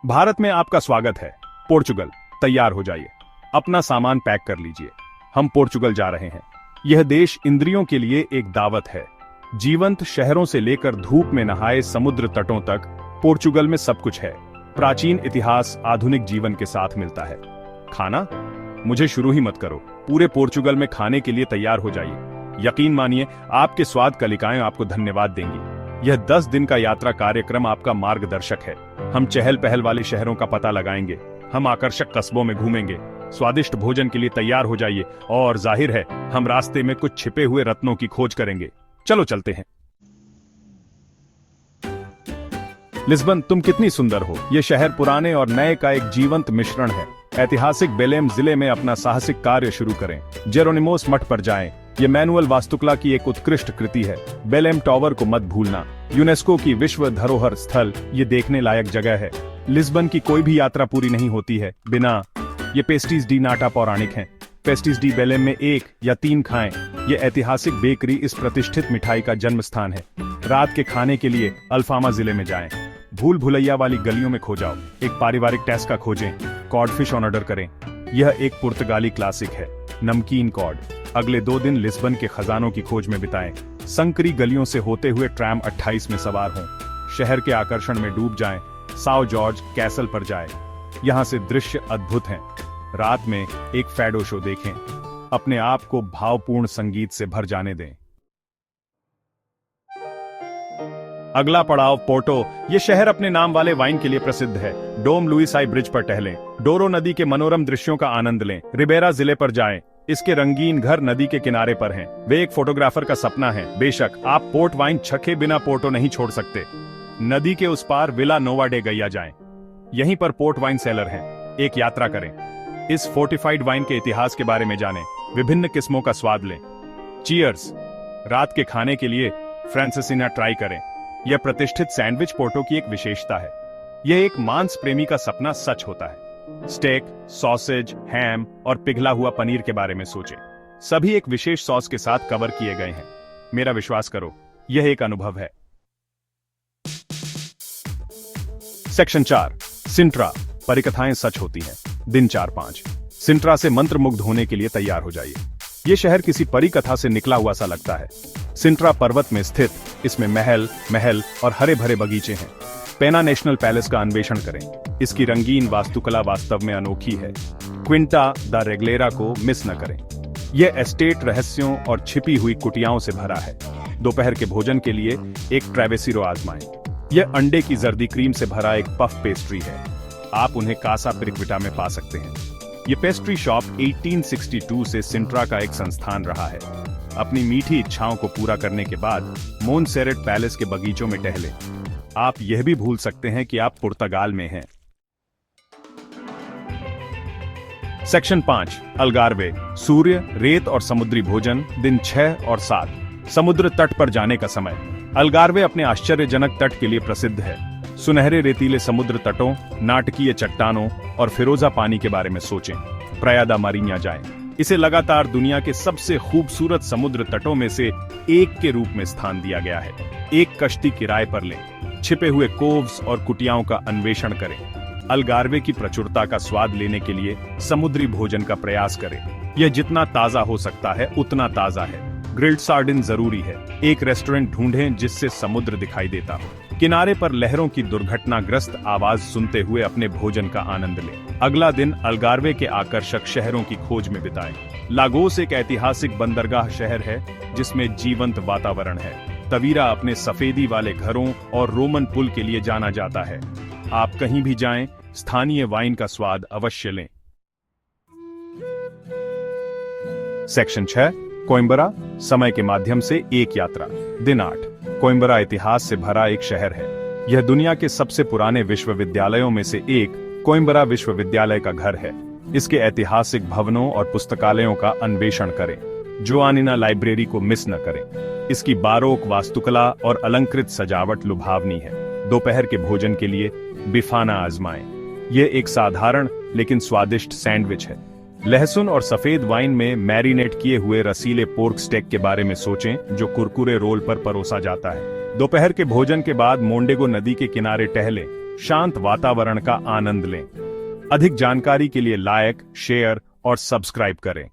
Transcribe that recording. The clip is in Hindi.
भारत में आपका स्वागत है। पोर्चुगल, तैयार हो जाइए, अपना सामान पैक कर लीजिए, हम पोर्चुगल जा रहे हैं। यह देश इंद्रियों के लिए एक दावत है। जीवंत शहरों से लेकर धूप में नहाए समुद्र तटों तक पोर्चुगल में सब कुछ है। प्राचीन इतिहास आधुनिक जीवन के साथ मिलता है। खाना? मुझे शुरू ही मत करो, पूरे पोर्चुगल में खाने के लिए तैयार हो जाइए। यकीन मानिए, आपके स्वाद कलिकाएं आपको धन्यवाद देंगी। यह 10 दिन का यात्रा कार्यक्रम आपका मार्गदर्शक है। हम चहल पहल वाले शहरों का पता लगाएंगे, हम आकर्षक कस्बों में घूमेंगे। स्वादिष्ट भोजन के लिए तैयार हो जाइए और जाहिर है हम रास्ते में कुछ छिपे हुए रत्नों की खोज करेंगे। चलो चलते हैं। लिस्बन, तुम कितनी सुंदर हो। यह शहर पुराने और नए का एक जीवंत मिश्रण है। ऐतिहासिक बेलेम जिले में अपना साहसिक कार्य शुरू करें। जेरोनिमोस मठ पर जाएं। ये मैनुअल वास्तुकला की एक उत्कृष्ट कृति है। बेलेम टावर को मत भूलना, यूनेस्को की विश्व धरोहर स्थल, ये देखने लायक जगह है। लिस्बन की कोई भी यात्रा पूरी नहीं होती है बिना। ये पेस्टीज डी नाटा पौराणिक हैं। पेस्टीज डी बेलेम में 1 या 3 खाएं। ये ऐतिहासिक बेकरी इस प्रतिष्ठित मिठाई का जन्म स्थान है। रात के खाने के लिए अल्फामा जिले में जाएं। भूल भुलैया वाली गलियों में खो जाओ। एक पारिवारिक टेस्का खोजें। कॉडफिश ऑन ऑर्डर करें। यह एक पुर्तगाली क्लासिक है, नमकीन कॉड। अगले 2 दिन लिस्बन के खजानों की खोज में बिताएं। संकरी गलियों से होते हुए ट्रैम 28 में सवार हों। शहर के आकर्षण में डूब जाएं। साओ जॉर्ज कैसल पर जाएं। यहाँ से दृश्य अद्भुत हैं। रात में एक फैडो शो देखें। अपने आप को भावपूर्ण संगीत से भर जाने दें। अगला पड़ाव पोर्टो। ये शहर अपने नाम वाले वाइन के लिए प्रसिद्ध है। डोम लुइसाई ब्रिज पर टहलें। डोरो नदी के मनोरम दृश्यों का आनंद लें। रिबेरा जिले पर जाएं। इसके रंगीन घर नदी के किनारे पर हैं। वे एक फोटोग्राफर का सपना है। बेशक आप पोर्ट वाइन छके बिना पोर्टो नहीं छोड़ सकते। नदी के उस पार विला नोवा डे गैया जाएं। यहीं पर पोर्ट वाइन सेलर हैं। एक यात्रा करें। इस फोर्टिफाइड वाइन के इतिहास के बारे में जानें। विभिन्न किस्मों का स्वाद लें। चीयर्स। रात के खाने के लिए फ्रांसिसिना ट्राई करें। यह प्रतिष्ठित सैंडविच पोर्टो की एक विशेषता है। यह एक मांस प्रेमी का सपना सच होता है। स्टेक, सॉसेज, हैम और पिघला हुआ पनीर के बारे में सोचें। सभी एक विशेष सॉस के साथ कवर किए गए हैं। मेरा विश्वास करो, यह एक अनुभव है। Section 4, Cintra. परिकथाएं सच होती हैं। दिन 4-5। सिंट्रा से मंत्रमुग्ध होने के लिए तैयार हो जाइए। यह शहर किसी परी कथा से निकला हुआ सा लगता है। सिंट्रा पर्वत में स्थित, इसमें महल और हरे भरे बगीचे हैं। पेना नेशनल पैलेस का अन्वेषण करें। इसकी रंगीन वास्तुकला वास्तव में अनोखी है। क्विंटा द रेगलेरा को मिस न करें। यह एस्टेट रहस्यों और छिपी हुई कुटियाओं से भरा है। दोपहर के भोजन के लिए एक ट्रेवेसिरो आजमाएं। यह अंडे की जर्दी क्रीम से भरा एक पफ पेस्ट्री है। आप उन्हें कासा पिरिक्विटा में पा सकते हैं। ये पेस्ट्री शॉप 1862 से सिंट्रा का एक संस्थान रहा है। अपनी मीठी इच्छाओं को पूरा करने के बाद मोनसेरेट पैलेस के बगीचों में टहलें। आप यह भी भूल सकते हैं कि आप पुर्तगाल में हैं। Section 5, Algarve. सूर्य, रेत और समुद्री भोजन। दिन 6 और 7। समुद्र तट पर जाने का समय। अल्गार्वे अपने आश्चर्यजनक तट के लिए प्रसिद्ध है। सुनहरे रेतीले समुद्र तटों, नाटकीय चट्टानों और फिरोजा पानी के बारे में सोचें। प्राया दा मारिन्या जाएं। इसे लगातार दुनिया के सबसे खूबसूरत समुद्र तटों में से एक के रूप में स्थान दिया गया है। एक कश्ती किराए पर लें। छिपे हुए कोव्स और कुटियाओं का अन्वेषण करें। अल्गार्वे की प्रचुरता का स्वाद लेने के लिए समुद्री भोजन का प्रयास करें। यह जितना ताजा हो सकता है उतना ताजा है। ग्रिल्ड सार्डिन जरूरी है। एक रेस्टोरेंट ढूंढें जिससे समुद्र दिखाई देता हो। किनारे पर लहरों की दुर्घटनाग्रस्त आवाज सुनते हुए अपने भोजन का आनंद लें। अगला दिन अल्गार्वे के आकर्षक शहरों की खोज में बिताएं। लागोस एक ऐतिहासिक बंदरगाह शहर है जिसमें जीवंत वातावरण है। तवीरा अपने सफेदी वाले घरों और रोमन पुल के लिए जाना जाता है। आप कहीं भी जाएं, स्थानीय वाइन का स्वाद अवश्य लें। सेक्शन 6, कोइम्बरा। समय के माध्यम से एक यात्रा। दिन 8। कोइम्बरा इतिहास से भरा एक शहर है। यह दुनिया के सबसे पुराने विश्वविद्यालयों में से एक, कोइम्बरा विश्वविद्यालय का घर है। इसके ऐतिहासिक भवनों और पुस्तकालयों का अन्वेषण करें। जोआनिना लाइब्रेरी को मिस न करें। इसकी बारोक वास्तुकला और अलंकृत सजावट लुभावनी है। दोपहर के भोजन के लिए बिफाना आजमाएं। यह एक साधारण लेकिन स्वादिष्ट सैंडविच है। लहसुन और सफेद वाइन में मैरिनेट किए हुए रसीले पोर्क स्टेक के बारे में सोचें जो कुरकुरे रोल पर परोसा जाता है। दोपहर के भोजन के बाद मोंडेगो नदी के किनारे टहलें। शांत वातावरण का आनंद लें। अधिक जानकारी के लिए लाइक, शेयर और सब्सक्राइब करें।